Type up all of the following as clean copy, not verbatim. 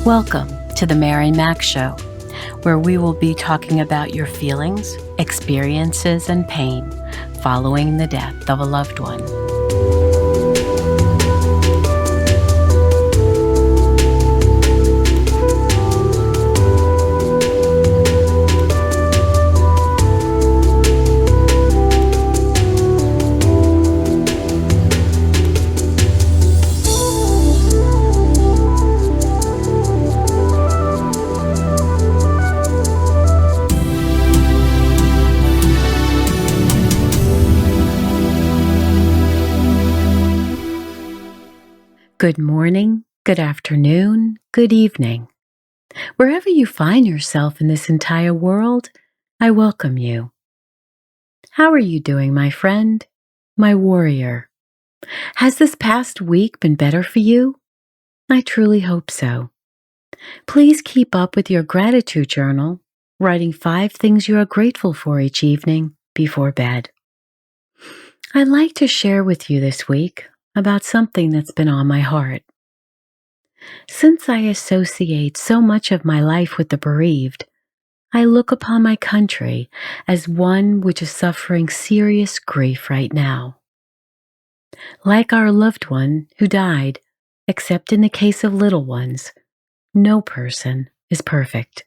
Welcome to the Mary Mac Show, where we will be talking about your feelings, experiences, and pain following the death of a loved one. Good morning, good afternoon, good evening. Wherever you find yourself in this entire world, I welcome you. How are you doing, my friend, my warrior? Has this past week been better for you? I truly hope so. Please keep up with your gratitude journal, writing 5 things you are grateful for each evening before bed. I'd like to share with you this week about something that's been on my heart. Since I associate so much of my life with the bereaved, I look upon my country as one which is suffering serious grief right now. Like our loved one who died, except in the case of little ones, no person is perfect.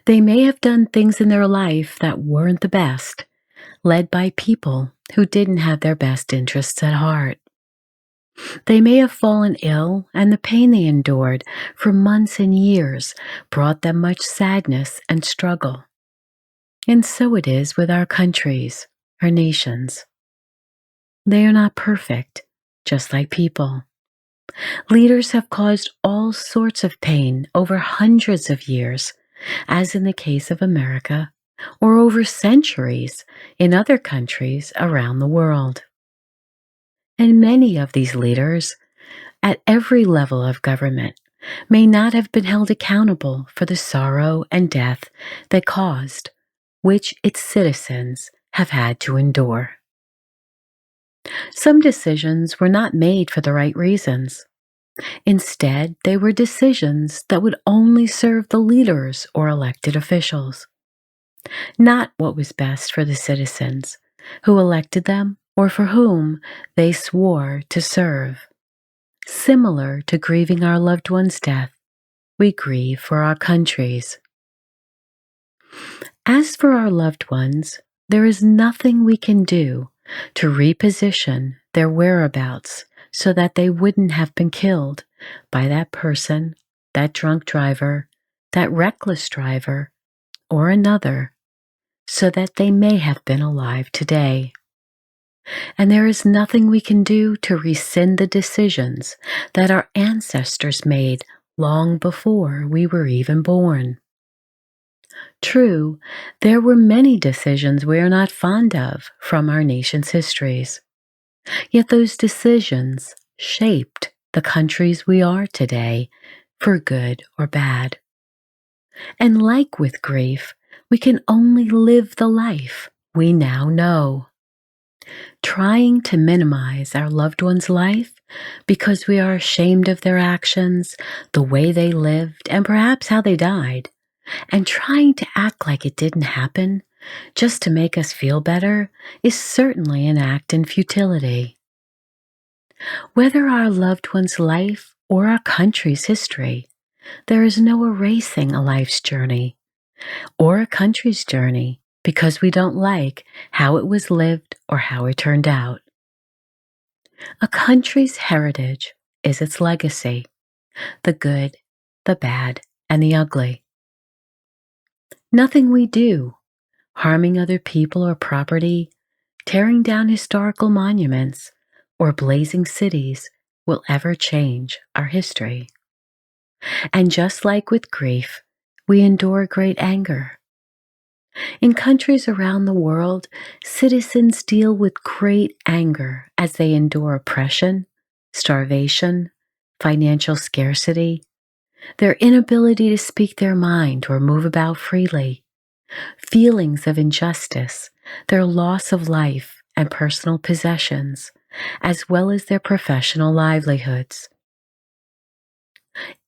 They may have done things in their life that weren't the best, led by people who didn't have their best interests at heart. They may have fallen ill, and the pain they endured for months and years brought them much sadness and struggle. And so it is with our countries, our nations. They are not perfect, just like people. Leaders have caused all sorts of pain over hundreds of years, as in the case of America, or over centuries in other countries around the world. And many of these leaders, at every level of government, may not have been held accountable for the sorrow and death they caused, which its citizens have had to endure. Some decisions were not made for the right reasons. Instead, they were decisions that would only serve the leaders or elected officials, not what was best for the citizens who elected them or for whom they swore to serve. Similar to grieving our loved one's death, we grieve for our countries. As for our loved ones, there is nothing we can do to reposition their whereabouts so that they wouldn't have been killed by that person, that drunk driver, that reckless driver, or another, so that they may have been alive today. And there is nothing we can do to rescind the decisions that our ancestors made long before we were even born. True, there were many decisions we are not fond of from our nation's histories. Yet those decisions shaped the countries we are today, for good or bad. And like with grief, we can only live the life we now know. Trying to minimize our loved one's life because we are ashamed of their actions, the way they lived, and perhaps how they died, and trying to act like it didn't happen just to make us feel better is certainly an act in futility. Whether our loved one's life or our country's history, there is no erasing a life's journey or a country's journey because we don't like how it was lived or how it turned out. A country's heritage is its legacy, the good, the bad, and the ugly. Nothing we do, harming other people or property, tearing down historical monuments, or blazing cities will ever change our history. And just like with grief, we endure great anger. In countries around the world, citizens deal with great anger as they endure oppression, starvation, financial scarcity, their inability to speak their mind or move about freely, feelings of injustice, their loss of life and personal possessions, as well as their professional livelihoods.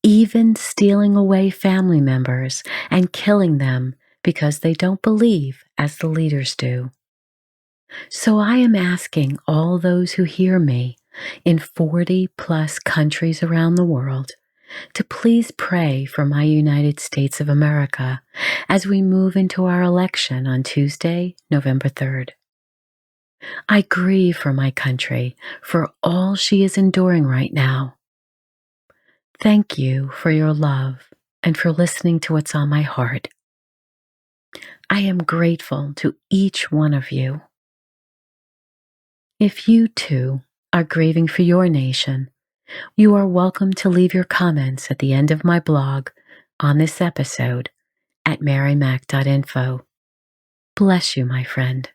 even stealing away family members and killing them because they don't believe as the leaders do. So I am asking all those who hear me in 40 plus countries around the world to please pray for my United States of America as we move into our election on Tuesday, November 3rd. I grieve for my country for all she is enduring right now. Thank you for your love and for listening to what's on my heart. I am grateful to each one of you. If you too are grieving for your nation, you are welcome to leave your comments at the end of my blog on this episode at marymac.info. Bless you, my friend.